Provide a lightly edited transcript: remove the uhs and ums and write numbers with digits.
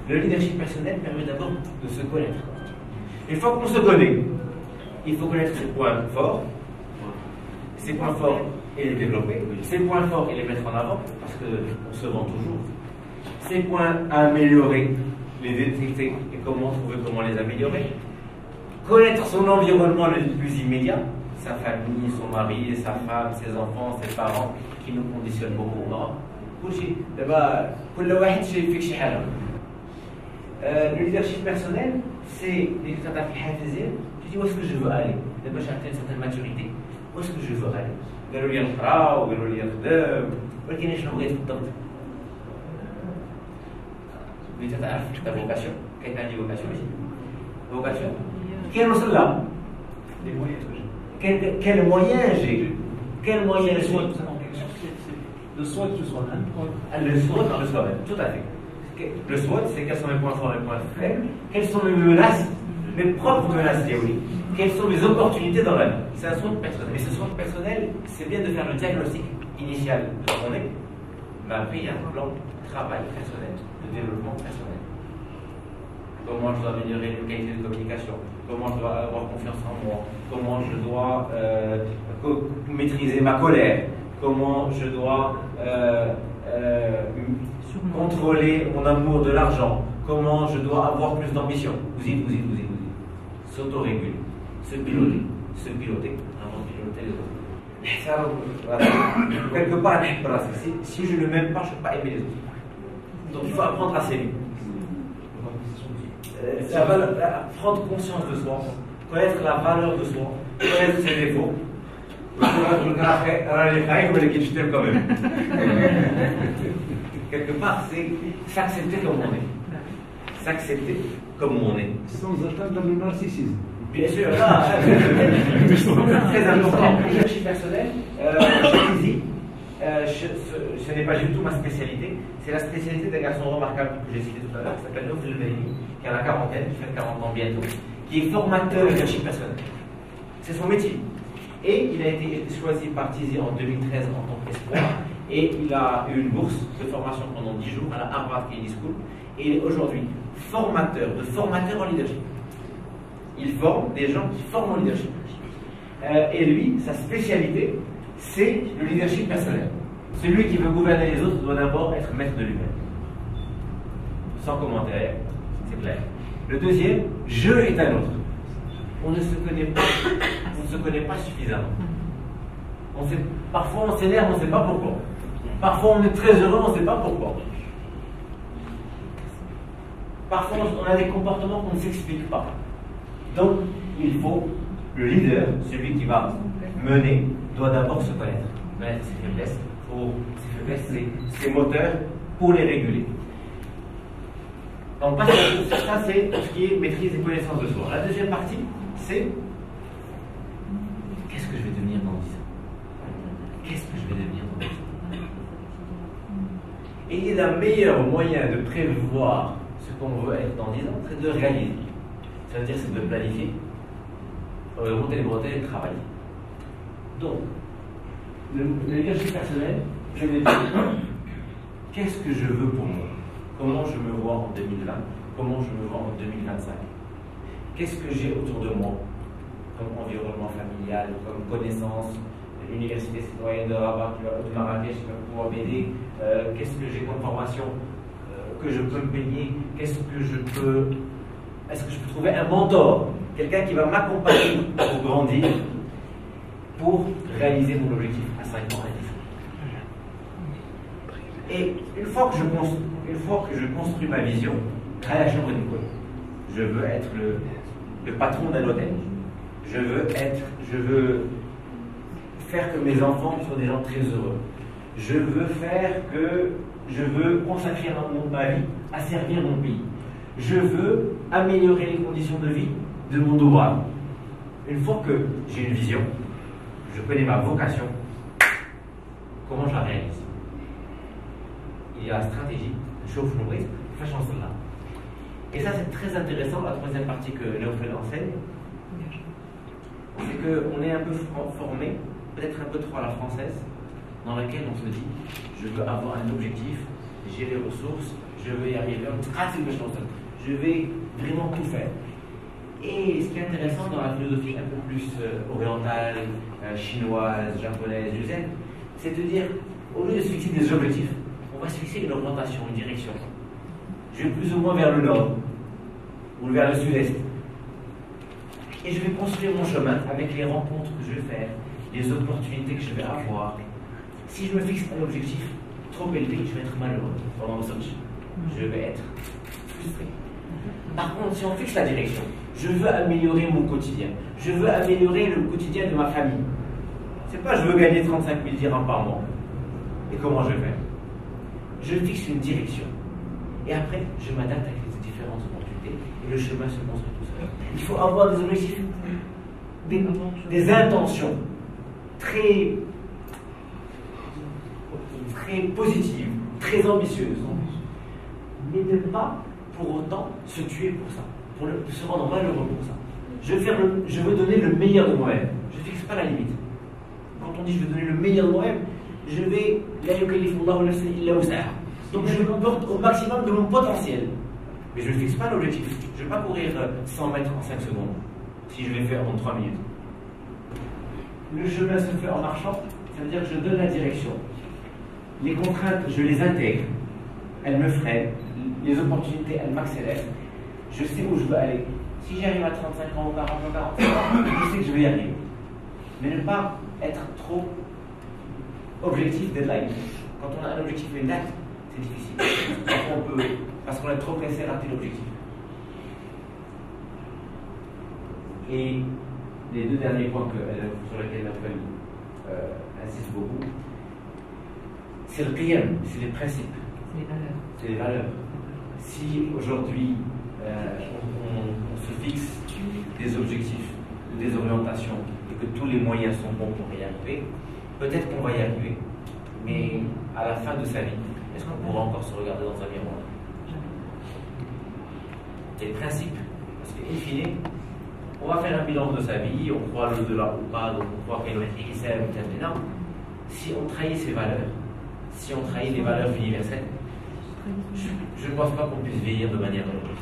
Le leadership personnel permet d'abord de se connaître. Une fois qu'on se connaît, il faut connaître ses points forts et les développer, ses points forts et les mettre en avant, parce qu'on se vend toujours. Ses points à améliorer, les détecter et trouver comment les améliorer. Connaître son environnement le plus immédiat, sa famille, son mari, sa femme, ses enfants, ses parents, qui nous conditionnent beaucoup. Le leadership personnel, c'est les critères de tu dis où est-ce que je veux aller. D'abord, j'ai atteint une certaine maturité. Où est-ce que je veux aller. قالوا لي نقرا وقالوا لي نخدم ولكن شنو بغيت بالضبط. بغيت تعرف ta vocation. كاين عندي vocation ماشي. vocation. كاين نوصل لها. Quel moyen j'ai. Quel moyen j'ai. Le SWOT que tu sois même. Le SWOT, tout à fait. Le SWOT, c'est quels sont mes points forts et mes points faibles, quelles sont mes menaces, mes propres menaces théoriques, quelles sont mes opportunités dans la vie. C'est un SWOT personnel. Mais ce SWOT personnel, c'est bien de faire le diagnostic initial de ce qu'on est, mais après il y a un plan de travail personnel, de développement personnel. Comment je dois améliorer les qualités de communication, comment je dois avoir confiance en moi, comment je dois maîtriser ma colère, comment je dois contrôler mon amour de l'argent, comment je dois avoir plus d'ambition. Vous y. S'autoréguler, se piloter avant de piloter les autres. Quelque part, si je ne m'aime pas, je ne peux pas aimer les autres. Donc il faut apprendre à s'aimer. Prendre conscience de soi, connaître la valeur de soi, connaître ses défauts. Quand même. Quelque part, c'est s'accepter comme on est. S'accepter comme on est. Sans atteindre le narcissisme. Bien sûr, là, très important. Le leadership personnel, ce n'est pas du tout ma spécialité, c'est la spécialité d'un garçon remarquable que j'ai cité tout à l'heure, qui s'appelle Naufel Belmi, qui a la quarantaine, qui fait 40 ans bientôt, qui est formateur de leadership personnel. C'est son métier. Et il a été choisi par Tizi en 2013 en tant qu'espoir. Et il a eu une bourse de formation pendant 10 jours à la Harvard Kennedy School. Et il est aujourd'hui formateur en leadership. Il forme des gens qui forment en leadership. Et lui, sa spécialité, c'est le leadership personnel. Celui qui veut gouverner les autres doit d'abord être maître de lui-même. Sans commentaire, c'est clair. Le deuxième, je est un autre. On ne se connaît pas suffisamment. Parfois on s'énerve, on ne sait pas pourquoi. Parfois on est très heureux, on ne sait pas pourquoi. Parfois on a des comportements qu'on ne s'explique pas. Donc il faut, le leader, celui qui va mener, doit d'abord se connaître. Connaître ses faiblesses, ses moteurs, pour les réguler. Donc ça c'est ce qui est maîtrise et connaissance de soi. La deuxième partie, c'est qu'est-ce que je vais devenir dans 10 ans? Qu'est-ce que je vais devenir dans 10 ans? Et le meilleur moyen de prévoir ce qu'on veut être dans 10 ans, c'est de réaliser. Ça veut dire c'est de planifier, monter les bretelles et de travailler. Donc, le leadership personnel, je vais dire qu'est-ce que je veux pour moi? Comment je me vois en 2020? Comment je me vois en 2025? Qu'est-ce que j'ai autour de moi comme environnement familial, comme connaissance? L'université citoyenne de Rabat, de Marrakech, qui va pouvoir m'aider. Qu'est-ce que j'ai comme formation que je peux me payer? Est-ce que je peux trouver un mentor? Quelqu'un qui va m'accompagner pour grandir, pour réaliser mon objectif à 5 ans, à 10 ans. Et une fois que je construis ma vision, à la chambre d'école, je veux être le patron d'un hôtel. Je veux faire que mes enfants soient des gens très heureux. Je veux consacrer ma vie à servir mon pays. Je veux améliorer les conditions de vie de mon ouvrage. Une fois que j'ai une vision, je connais ma vocation, comment je la réalise? Il y a la stratégie, chauffe l'ouvrier, fashion cela. Et ça, c'est très intéressant, la troisième partie que Naufel enseigne. c'est qu'on est un peu formé, peut-être un peu trop à la française, dans laquelle on se dit je veux avoir un objectif, j'ai les ressources, je veux y arriver, je vais vraiment tout faire. Et ce qui est intéressant dans la philosophie un peu plus orientale, chinoise, japonaise, zen, c'est de dire, au lieu de se fixer des objectifs, on va se fixer une orientation, une direction. Je vais plus ou moins vers le nord, ou vers le sud-est. Et je vais construire mon chemin avec les rencontres que je vais faire, les opportunités que je vais avoir. Si je me fixe un objectif trop élevé, je vais être malheureux pendant le sortie. Je vais être frustré. Par contre, si on fixe la direction, je veux améliorer mon quotidien, je veux améliorer le quotidien de ma famille. C'est pas je veux gagner 35 000 dirhams par mois. Et comment je vais faire? Je fixe une direction. Et après, je m'adapte avec les différentes opportunités et le chemin se construit tout seul. Il faut avoir des objectifs, des intentions très positives, très ambitieuses. Mais ne pas pour autant se tuer pour ça, pour se rendre malheureux pour ça. Je veux donner le meilleur de moi-même. Je ne fixe pas la limite. Quand on dit je veux donner le meilleur de moi-même, je vais donc je me porte au maximum de mon potentiel. Mais je ne fixe pas l'objectif. Je ne vais pas courir 100 mètres en 5 secondes, si je vais faire en 3 minutes. Le chemin se fait en marchant, ça veut dire que je donne la direction. Les contraintes, je les intègre. Elles me freinent. Les opportunités, elles m'accélèrent. Je sais où je veux aller. Si j'arrive à 35 ans ou 40 ans, 45 ans, je sais que je vais y arriver. Mais ne pas être trop objectif, deadline. Quand on a un objectif et une date, c'est difficile. Parce qu'on est trop pressé à rater l'objectif. Et les deux derniers points sur lesquels Malcolm insiste beaucoup, c'est le qiyam, c'est les principes. C'est les valeurs. Si aujourd'hui on se fixe des objectifs, des orientations et que tous les moyens sont bons pour y arriver, peut-être qu'on va y arriver, mais à la fin de sa vie, est-ce qu'on pourra encore se regarder dans un miroir? Les principes, parce qu'in fine, on va faire un bilan de sa vie, on croit l'au-delà ou pas, donc on croit qu'il y a une XM ou tel. Si on trahit ces valeurs, si on trahit les valeurs universelles, je ne pense pas qu'on puisse vieillir de manière heureuse.